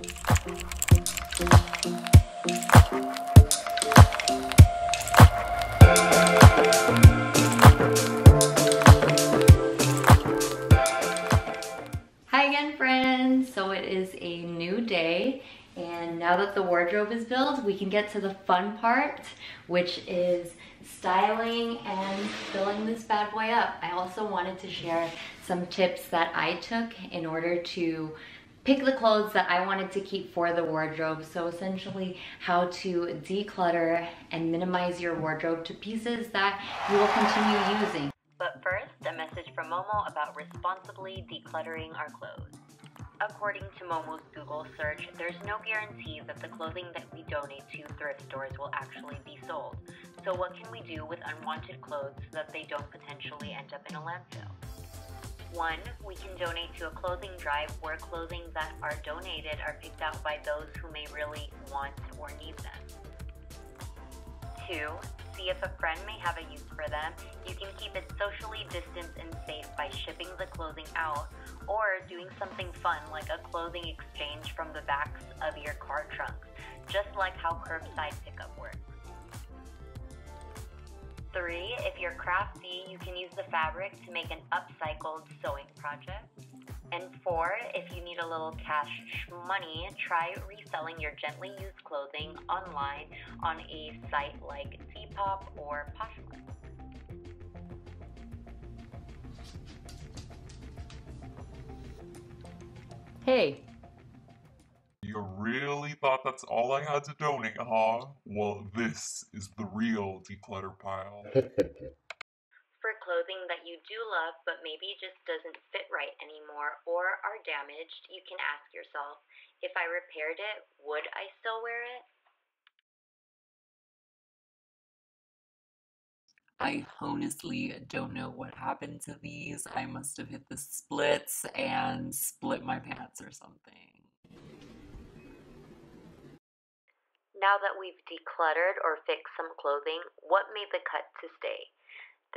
Hi again, friends. So it is a new day, and now that the wardrobe is built, we can get to the fun part, which is styling and filling this bad boy up. I also wanted to share some tips that I took in order to pick the clothes that I wanted to keep for the wardrobe. So essentially how to declutter and minimize your wardrobe to pieces that you will continue using. But first, a message from Momo about responsibly decluttering our clothes. According to Momo's Google search, there's no guarantee that the clothing that we donate to thrift stores will actually be sold. So what can we do with unwanted clothes so that they don't potentially end up in a landfill? 1. We can donate to a clothing drive where clothing that are donated are picked out by those who may really want or need them. 2. See if a friend may have a use for them. You can keep it socially distanced and safe by shipping the clothing out or doing something fun like a clothing exchange from the backs of your car trunks, just like how curbside pickup works. 3. If you're crafty, you can use the fabric to make an upcycled sewing project. And 4, if you need a little cash money, try reselling your gently used clothing online on a site like Depop or Poshmark. Hey. You really thought that's all I had to donate, huh? Well, this is the real declutter pile. For clothing that you do love but maybe just doesn't fit right anymore or are damaged, you can ask yourself, if I repaired it, would I still wear it? I honestly don't know what happened to these. I must have hit the splits and split my pants or something. Now that we've decluttered or fixed some clothing, what made the cut to stay?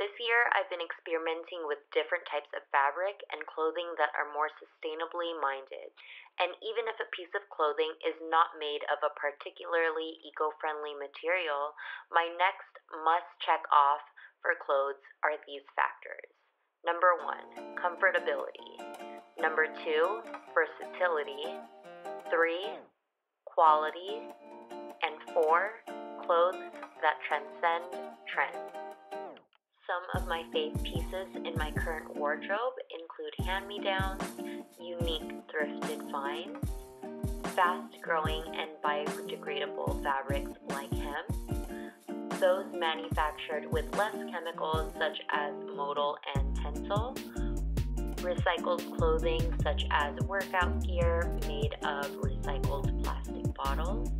This year, I've been experimenting with different types of fabric and clothing that are more sustainably minded. And even if a piece of clothing is not made of a particularly eco-friendly material, my next must-check off for clothes are these factors. Number 1, comfortability. Number 2, versatility. 3, quality. And 4, clothes that transcend trends. Some of my fave pieces in my current wardrobe include hand-me-downs, unique thrifted finds, fast-growing and biodegradable fabrics like hemp, those manufactured with less chemicals such as modal and tencel, recycled clothing such as workout gear made of recycled plastic bottles,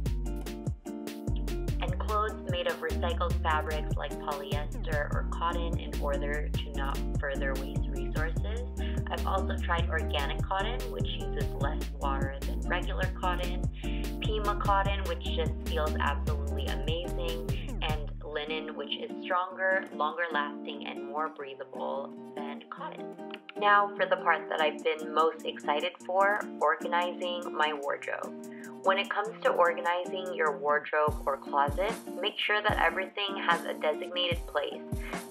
and clothes made of recycled fabrics like polyester or cotton in order to not further waste resources. I've also tried organic cotton, which uses less water than regular cotton, Pima cotton, which just feels absolutely amazing, and linen, which is stronger, longer lasting, and more breathable than cotton. Now for the part that I've been most excited for, organizing my wardrobe. When it comes to organizing your wardrobe or closet, make sure that everything has a designated place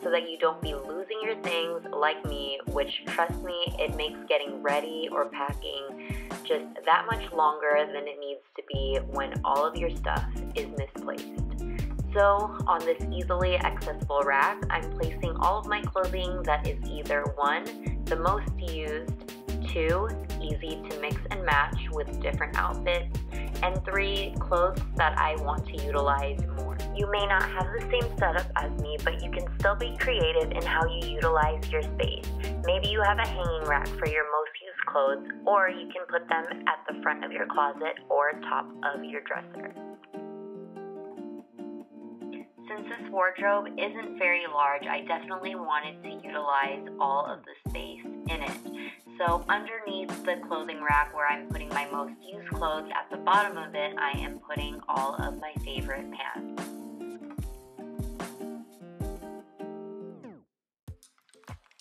so that you don't be losing your things like me, which, trust me, it makes getting ready or packing just that much longer than it needs to be when all of your stuff is misplaced. So on this easily accessible rack, I'm placing all of my clothing that is either 1, the most used, 2, easy to mix and match with different outfits, and 3, clothes that I want to utilize more. You may not have the same setup as me, but you can still be creative in how you utilize your space. Maybe you have a hanging rack for your most used clothes, or you can put them at the front of your closet or top of your dresser. Since this wardrobe isn't very large, I definitely wanted to utilize all of the space in it. So underneath the clothing rack where I'm putting my most used clothes, at the bottom of it, I am putting all of my favorite pants.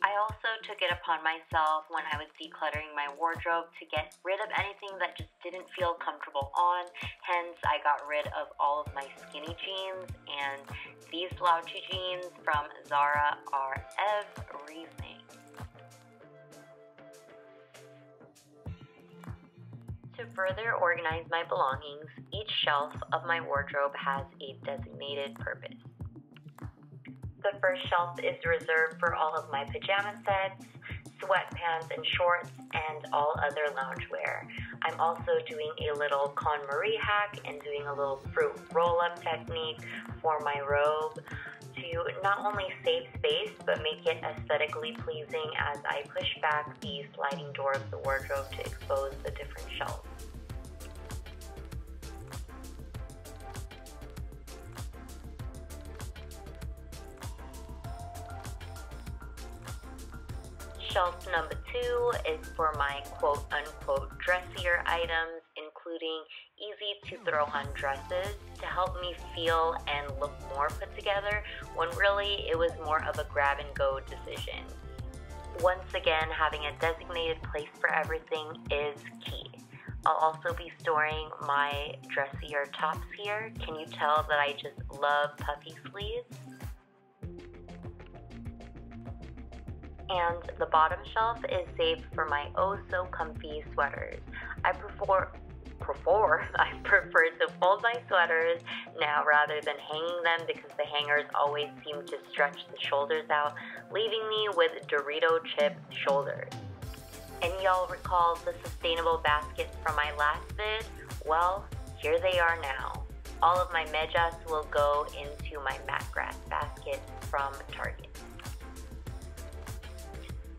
I also also took it upon myself when I was decluttering my wardrobe to get rid of anything that just didn't feel comfortable on. Hence, I got rid of all of my skinny jeans, and these slouchy jeans from Zara are everything. To further organize my belongings, each shelf of my wardrobe has a designated purpose. The first shelf is reserved for all of my pajama sets, sweatpants and shorts, and all other loungewear. I'm also doing a little KonMari hack and doing a little fruit roll-up technique for my robe to not only save space, but make it aesthetically pleasing as I push back the sliding door of the wardrobe to expose the different shelves. Shelf number 2 is for my quote-unquote dressier items, including easy-to-throw-on dresses to help me feel and look more put together, when really it was more of a grab-and-go decision. Once again, having a designated place for everything is key. I'll also be storing my dressier tops here. Can you tell that I just love puffy sleeves? And the bottom shelf is saved for my oh-so-comfy sweaters. I prefer to fold my sweaters now rather than hanging them, because the hangers always seem to stretch the shoulders out, leaving me with Dorito chip shoulders. And y'all recall the sustainable baskets from my last vid? Well, here they are now. All of my mejas will go into my mat grass basket from Target.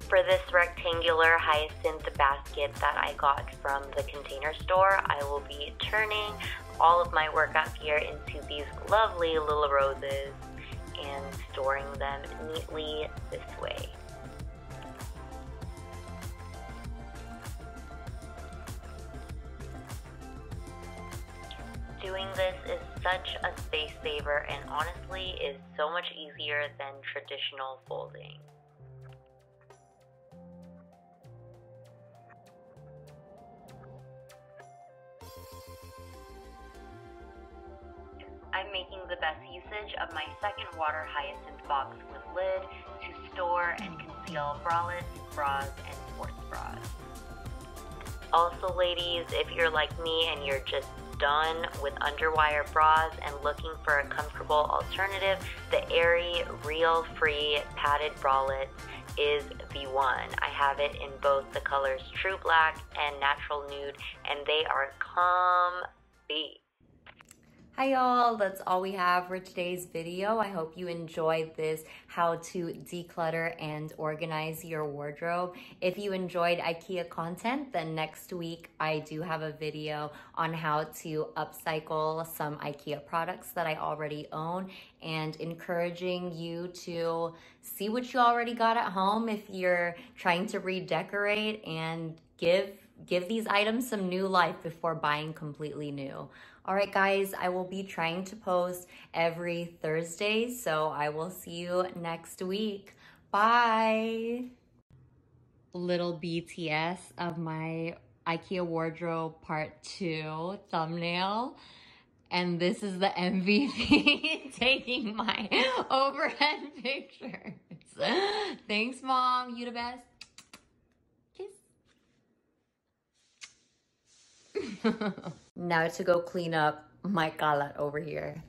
For this rectangular hyacinth basket that I got from the Container Store, I will be turning all of my workout gear into these lovely little roses and storing them neatly this way. Doing this is such a space saver and honestly is so much easier than traditional folding. I'm making the best usage of my second water hyacinth box with lid to store and conceal bralettes, bras, and sports bras. Also, ladies, if you're like me and you're just done with underwire bras and looking for a comfortable alternative, the airy, reel-free padded bralette is the one. I have it in both the colors True Black and Natural Nude, and they are comfy. Hi y'all, that's all we have for today's video. I hope you enjoyed this how to declutter and organize your wardrobe. If you enjoyed IKEA content, then next week I do have a video on how to upcycle some IKEA products that I already own, and encouraging you to see what you already got at home if you're trying to redecorate, and give these items some new life before buying completely new. All right, guys, I will be trying to post every Thursday, so I will see you next week. Bye. Little BTS of my IKEA wardrobe part 2 thumbnail. And this is the MVP taking my overhead pictures. Thanks, Mom. You the best. Now to go clean up my kalat over here.